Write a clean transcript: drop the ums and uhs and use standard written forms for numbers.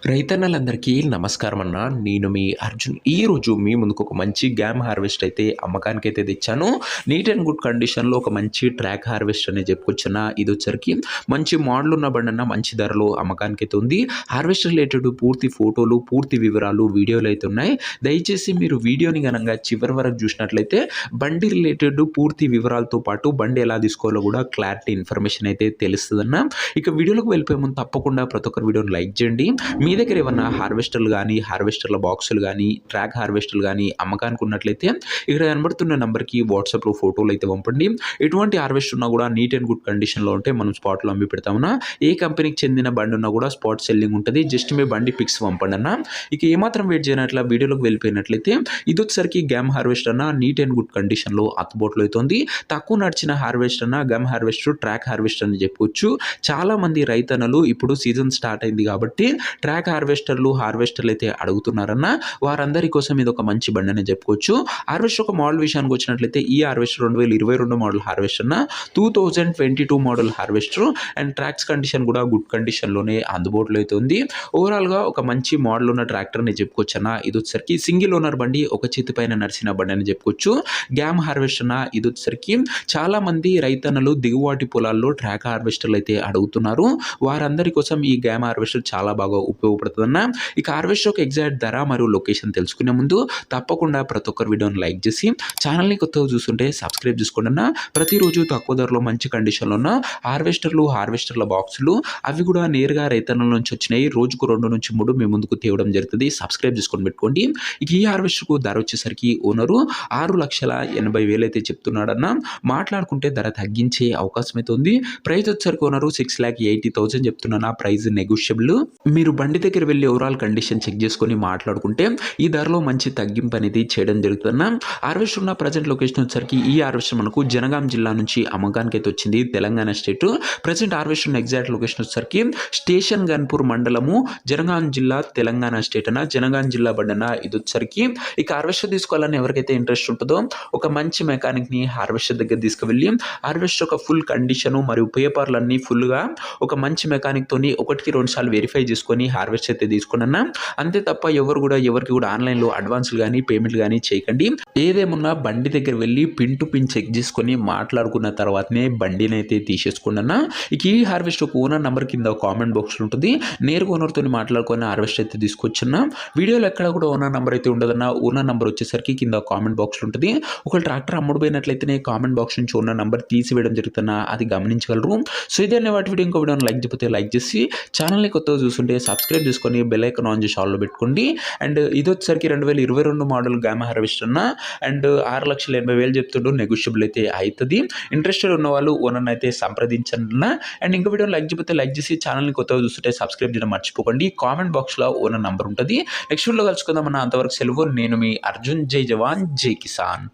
రైతన్నలందరికీ నమస్కారం అన్న. నేను మీ అర్జున్. ఈరోజు మీ ముందుకు ఒక మంచి గ్యామ్ హార్వెస్ట్ అయితే అమ్మకానికైతే తెచ్చాను. నీట్ అండ్ గుడ్ కండిషన్‌లో ఒక మంచి ట్రాక్ హార్వెస్ట్ అనేది చెప్పుకొచ్చన్న. ఇదొచ్చేసరికి మంచి మోడల్ ఉన్న బండన్న, మంచి ధరలో అమ్మకానికైతే ఉంది. హార్వెస్ట్ రిలేటెడ్ పూర్తి ఫోటోలు, పూర్తి వివరాలు వీడియోలు అయితే ఉన్నాయి. దయచేసి మీరు వీడియోని గనంగా చివరి వరకు చూసినట్లయితే బండి రిలేటెడ్ పూర్తి వివరాలతో పాటు బండి ఎలా తీసుకోవాలో కూడా క్లారిటీ ఇన్ఫర్మేషన్ అయితే తెలుస్తదన్న. ఇక వీడియోలోకి వెళ్ళిపోయే ముందు తప్పకుండా ప్రతి ఒక్కరు వీడియోని లైక్ చేయండి. మీ దగ్గర ఏమన్నా హార్వెస్టర్లు కానీ, హార్వెస్టర్ల బాక్సులు కానీ, ట్రాక్ హార్వెస్టర్లు కానీ అమ్మకానికి ఉన్నట్లయితే ఇక్కడ కనబడుతున్న నెంబర్కి వాట్సాప్లో ఫోటోలు అయితే పంపండి. ఎటువంటి హార్వెస్ట్ ఉన్నా కూడా నీట్ అండ్ గుడ్ కండిషన్లో ఉంటే మనం స్పాట్లో అమ్మి పెడతామన్నా. ఏ కంపెనీకి చెందిన బండి ఉన్నా కూడా స్పాట్ సెల్లింగ్ ఉంటుంది. జస్ట్ మీ బండి పిక్స్ పంపండి అన్న. ఇక ఏమాత్రం వెయిట్ చేయనట్ల వీడియోలోకి వెళ్ళిపోయినట్లయితే ఇది వచ్చేసరికి గ్యామ్ హార్వెస్ట్ అన్న నీట్ అండ్ గుడ్ కండిషన్లో అందుబాటులో అవుతుంది. తక్కువ నడిచిన హార్వెస్ట్ అన్న గమ్ హార్వెస్ట్, ట్రాక్ హార్వెస్ట్ అని చెప్పుకోవచ్చు. చాలా మంది రైతన్నలు ఇప్పుడు సీజన్ స్టార్ట్ అయింది కాబట్టి ట్రాక్ హార్వెస్టర్లు అయితే అడుగుతున్నారన్న. వారందరి కోసం ఇది ఒక మంచి బండి అని చెప్పుకోవచ్చు. హార్వెస్టర్ ఒక మోడల్ విషయానికి వచ్చినట్లయితే ఈ హార్వెస్టర్ 2022 మోడల్ హార్వెస్టర్ అన్న. 2022 model harvester and tracks condition కూడా గుడ్ కండిషన్లోనే అందుబాటులో అయితే ఉంది. ఓవరాల్గా ఒక మంచి మోడల్ ఉన్న ట్రాక్టర్ అని చెప్పుకోవచ్చు అన్న. ఇది వచ్చేసరికి సింగిల్ ఓనర్ బండి, ఒక చేతి పైన నడిచిన బండి అని చెప్పుకోవచ్చు. గ్యామ్ హార్వెస్టర్ అన్న. ఇది వచ్చేసరికి చాలా మంది రైతన్నలు దిగువాటి పొలాల్లో ట్రాక్ హార్వెస్టర్లు అయితే అడుగుతున్నారు. వారందరి కోసం ఈ గ్యామ్ హార్వెస్టర్ చాలా బాగా ఉపయోగపడుతుందన్న. ఇక హార్వెస్టర్ ఒక ఎగ్జాక్ట్ ధర మరియు లొకేషన్ తెలుసుకునే ముందు తప్పకుండా ప్రతి ఒక్కరు వీడియోని లైక్ చేసి ఛానల్ని కొత్తగా చూస్తుంటే సబ్స్క్రైబ్ చేసుకోండి అన్న. ప్రతిరోజు తక్కువ ధరలో మంచి కండిషన్లో ఉన్న హార్వెస్టర్ల బాక్సులు అవి కూడా నేరుగా రైతన్నల నుంచి వచ్చినాయి. రోజుకు 2 నుంచి 3 మీ ముందుకు తేవడం జరుగుతుంది. సబ్స్క్రైబ్ చేసుకొని పెట్టుకోండి. ఇక ఈ హార్వెస్టర్కు ధర వచ్చేసరికి ఓనరు 6,80,000 అయితే చెప్తున్నాడన్న. మాట్లాడుకుంటే ధర తగ్గించే అవకాశం అయితే ఉంది. ప్రైస్ వచ్చేసరికి ఓనరు 6,80,000 చెప్తున్నా. Price negotiable. మీరు బండి దగ్గర వెళ్ళి ఓవరాల్ కండిషన్ చెక్ చేసుకొని మాట్లాడుకుంటే ఈ ధరలో మంచి తగ్గింపు అనేది చేయడం జరుగుతుందన్న. హార్వెస్టర్ ఉన్న ప్రజెంట్ లొకేషన్ వచ్చేసరికి ఈ హార్వెస్టర్ మనకు జనగాం జిల్లా నుంచి అమ్మకానికి అయితే వచ్చింది, తెలంగాణ స్టేట్. ప్రజెంట్ హార్వెస్టర్ ఉన్న ఎగ్జాక్ట్ లొకేషన్ వచ్చేసరికి స్టేషన్ గన్పూర్ మండలము, జనగాం జిల్లా, తెలంగాణ స్టేట్ అన్న. జనగాం జిల్లా బండి ఇది వచ్చేసరికి ఇక హార్వెస్టర్ తీసుకోవాలని ఎవరికైతే ఇంట్రెస్ట్ ఉంటుందో ఒక మంచి మెకానిక్ని హార్వెస్టర్ దగ్గర తీసుకువెళ్ళి హార్వెస్టర్ ఒక ఫుల్ కండిషను మరియు పేపర్లన్నీ ఫుల్గా ఒక మంచి మెకానిక్ తోని 1-2 సార్లు వెరిఫై చేసుకొని హార్వెస్ట్ అయితే తీసుకున్నా. అంతే తప్ప ఎవరికి కూడా ఆన్లైన్లో అడ్వాన్స్లు కానీ పేమెంట్లు కానీ చేయకండి. ఏదేమున్నా బండి దగ్గర వెళ్ళి పిన్ టు పిన్ చెక్ చేసుకొని మాట్లాడుకున్న తర్వాతనే బండిని అయితే తీసేసుకున్నా. ఇక ఈ హార్వెస్ట్ ఒక ఓనర్ నెంబర్ కింద కామెంట్ బాక్స్లో ఉంటుంది. నేరుగా ఓనర్తో మాట్లాడుకొని హార్వెస్ట్ అయితే తీసుకొచ్చిన. వీడియోలో ఎక్కడ కూడా ఓనర్ నెంబర్ అయితే ఉండదన్న. ఓనర్ నెంబర్ వచ్చేసరికి కింద కామెంట్ బాక్స్లో ఉంటుంది. ఒక ట్రాక్టర్ అమ్ముడుపోయినట్లయితేనే కామెంట్ బాక్స్ నుంచి ఓనర్ నెంబర్ తీసివేయడం జరుగుతున్నా, అది గమనించగలరు. సో ఇదే వాటి వీడియో ఇంకో వీడియోని లైక్ చెప్పితే లైక్ చేసి ఛానల్ని కొత్తగా చూస్తుంటే సబ్స్క్రైబ్ చేసుకొని బెల్ ఐకాన్ ఆన్ చేసి ఆల్లో పెట్టుకోండి. అండ్ ఇది వచ్చేసరికి 2022 మోడల్ గ్యామ్ హార్వెస్టర్ అన్న. అండ్ 6,80,000 చెప్తుండ్రు. నెగోషియబుల్ అయితే అవుతుంది. ఇంట్రెస్టెడ్ ఉన్న వాళ్ళు ఓనర్ని అయితే సంప్రదించండి అన్న. అండ్ ఇంకో వీడియో లైక్ చెప్పితే లైక్ చేసి ఛానల్ని కొత్తగా చూస్తుంటే సబ్స్క్రైబ్ చేయడం మర్చిపోకండి. కామెంట్ బాక్స్లో ఓనర్ నంబర్ ఉంటుంది. నెక్స్ట్ వీడియోలో కలుసుకుందాం అన్న. అంతవరకు సెలవు. నేను మీ అర్జున్. జై జవాన్ జై కిసాన్.